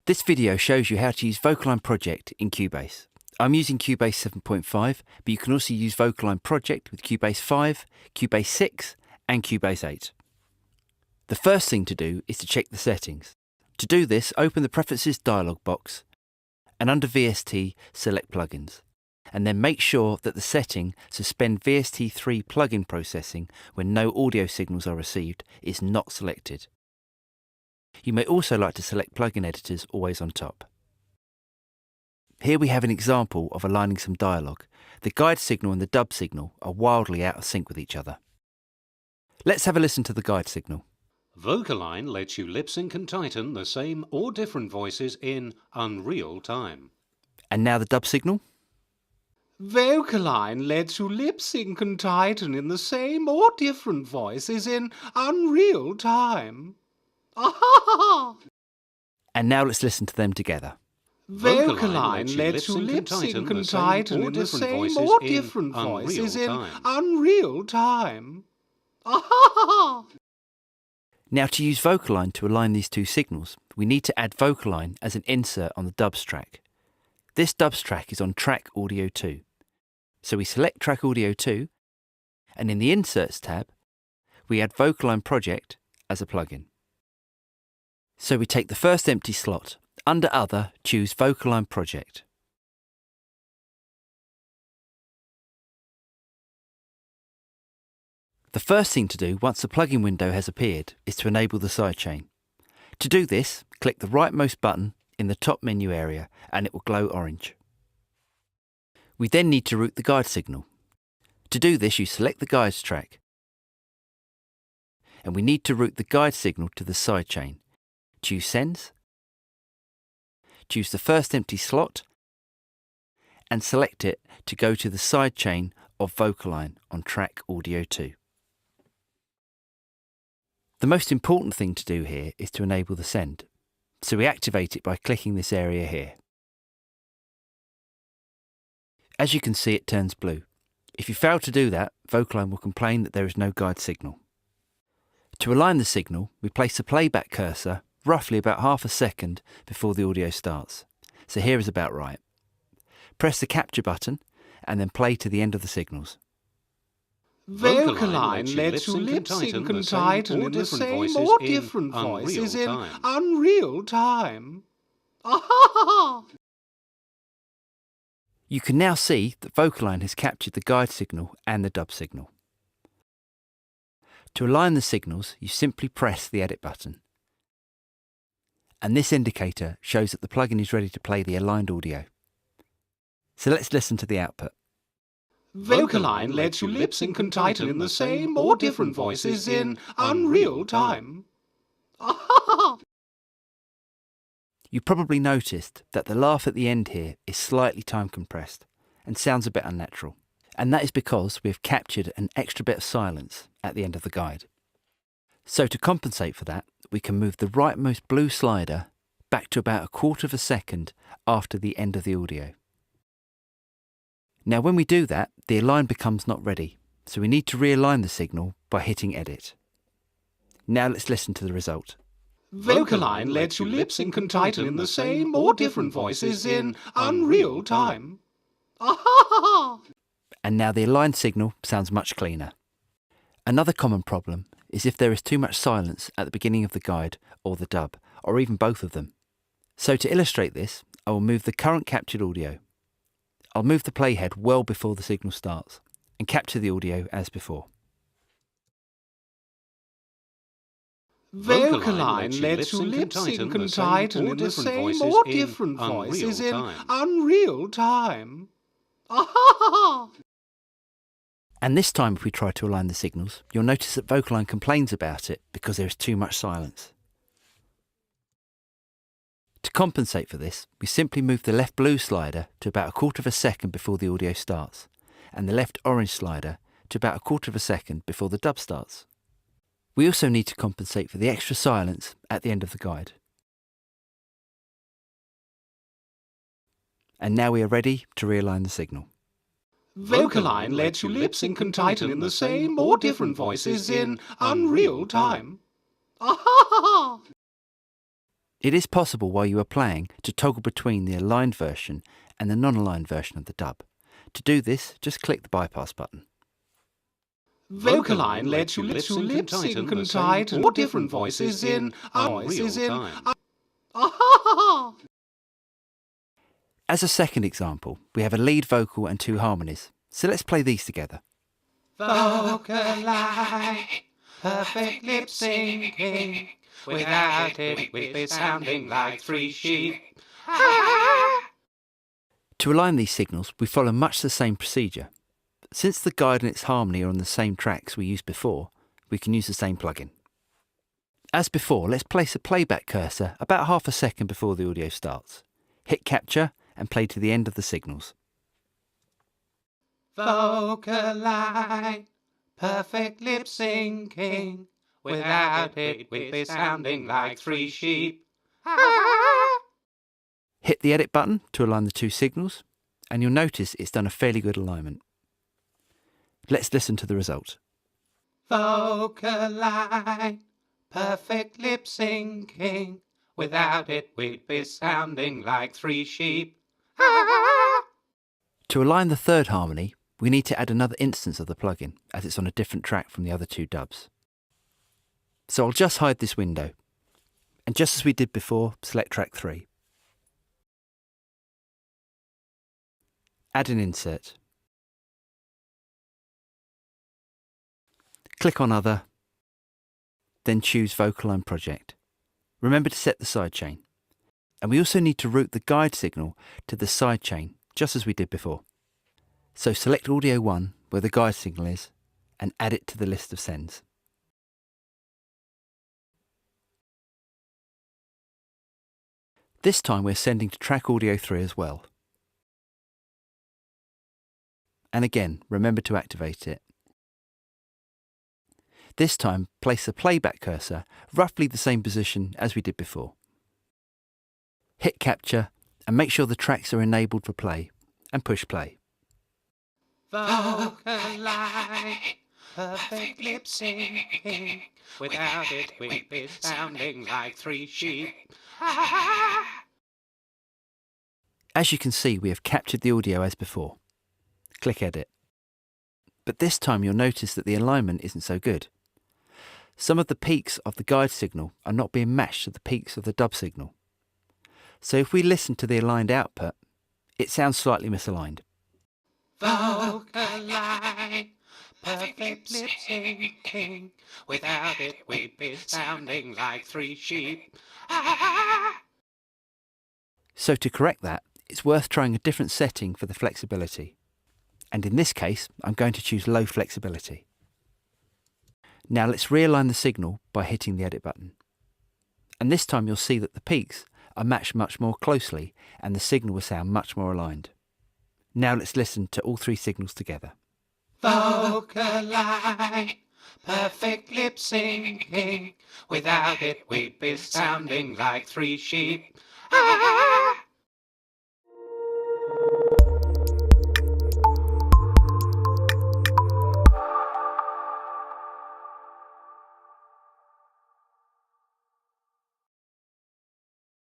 This video shows you how to use VocALign Project in Cubase. I'm using Cubase 7.5, but you can also use VocALign Project with Cubase 5, Cubase 6 and Cubase 8. The first thing to do is to check the settings. To do this, open the Preferences dialog box and under VST select Plugins, and then make sure that the setting Suspend VST3 plugin processing when no audio signals are received is not selected. You may also like to select plugin editors always on top. Here we have an example of aligning some dialogue. The guide signal and the dub signal are wildly out of sync with each other. Let's have a listen to the guide signal. VocALign lets you lip-sync and tighten the same or different voices in unreal time. And now the dub signal. VocALign lets you lip-sync and tighten in the same or different voices in unreal time. And now let's listen to them together. VocALign lets you lip-sync and tighten in the same or different voices in unreal time. Now to use VocALign to align these two signals, we need to add VocALign as an insert on the dubs track. This dubs track is on track audio 2. So we select track audio 2, and in the Inserts tab, we add VocALign Project as a plugin. So we take the first empty slot. Under Other, choose VocALign Project. The first thing to do once the plugin window has appeared is to enable the sidechain. To do this, click the rightmost button in the top menu area and it will glow orange. We then need to route the guide signal. To do this, you select the guides track and we need to route the guide signal to the sidechain. Choose Sends, choose the first empty slot and select it to go to the sidechain of VocALign on track audio 2. The most important thing to do here is to enable the send, so we activate it by clicking this area here. As you can see, it turns blue. If you fail to do that, VocALign will complain that there is no guide signal. To align the signal, we place the playback cursor roughly about half a second before the audio starts. So here is about right. Press the capture button and then play to the end of the signals. VocALign lets you lip-sync and tighten in the same or different voices in unreal time. You can now see that VocALign has captured the guide signal and the dub signal. To align the signals, you simply press the edit button. And this indicator shows that the plugin is ready to play the aligned audio. So let's listen to the output. VocALign lets you lip-sync and tighten in the same or different voices in unreal time. You probably noticed that the laugh at the end here is slightly time compressed and sounds a bit unnatural. And that is because we have captured an extra bit of silence at the end of the guide. So to compensate for that, we can move the rightmost blue slider back to about 1/4 of a second after the end of the audio. Now when we do that, the align becomes not ready, so we need to realign the signal by hitting edit. Now let's listen to the result. VocALign lets you lip-sync and tighten in the same or different voices in unreal time. And now the aligned signal sounds much cleaner. Another common problem is if there is too much silence at the beginning of the guide or the dub, or even both of them. So to illustrate this, I will move the current captured audio. I'll move the playhead well before the signal starts and capture the audio as before. VocALign lets you lip-sync and tighten in the same or different voices in unreal time. And this time if we try to align the signals, you'll notice that VocALign complains about it because there is too much silence. To compensate for this, we simply move the left blue slider to about 1/4 of a second before the audio starts, and the left orange slider to about 1/4 of a second before the dub starts. We also need to compensate for the extra silence at the end of the guide. And now we are ready to realign the signal. VocALign lets you lip-sync and tighten in the same or different voices in unreal time. It is possible while you are playing to toggle between the aligned version and the non-aligned version of the dub. To do this, just click the bypass button. VocALign lets you lip sync and tighten all different voices in unreal time. As a second example, we have a lead vocal and two harmonies. So let's play these together. VocALign, perfect lip syncing. Without it, we'd be sounding like three sheep. To align these signals, we follow much the same procedure. Since the guide and its harmony are on the same tracks we used before, we can use the same plugin. As before, let's place a playback cursor about half a second before the audio starts. Hit capture and play to the end of the signals. VocALign, perfect lip syncing. Without it, we'd be sounding like three sheep. Hit the edit button to align the two signals, and you'll notice it's done a fairly good alignment. Let's listen to the result. VocALign, perfect lip syncing. Without it, we'd be sounding like three sheep. To align the third harmony, we need to add another instance of the plugin, as it's on a different track from the other two dubs. So I'll just hide this window, and just as we did before, select track 3. Add an insert. Click on Other, then choose VocALign Project. Remember to set the sidechain. And we also need to route the guide signal to the sidechain, just as we did before. So select Audio 1, where the guide signal is, and add it to the list of sends. This time we're sending to track Audio 3 as well. And again, remember to activate it. This time, place the playback cursor roughly the same position as we did before. Hit capture and make sure the tracks are enabled for play, and push play. VocALign, perfect lip syncing. Without it, we'd be sounding like three sheep. As you can see, we have captured the audio as before. Click Edit. But this time you'll notice that the alignment isn't so good. Some of the peaks of the guide signal are not being matched to the peaks of the dub signal. So if we listen to the aligned output, it sounds slightly misaligned. VocALign, perfect lip syncing. Without it, we'd be sounding like three sheep. So to correct that, it's worth trying a different setting for the flexibility. And in this case, I'm going to choose low flexibility. Now let's realign the signal by hitting the edit button. And this time you'll see that the peaks are matched much more closely and the signal will sound much more aligned. Now let's listen to all three signals together. VocALign, perfect lip syncing. Without it, we'd be sounding like three sheep.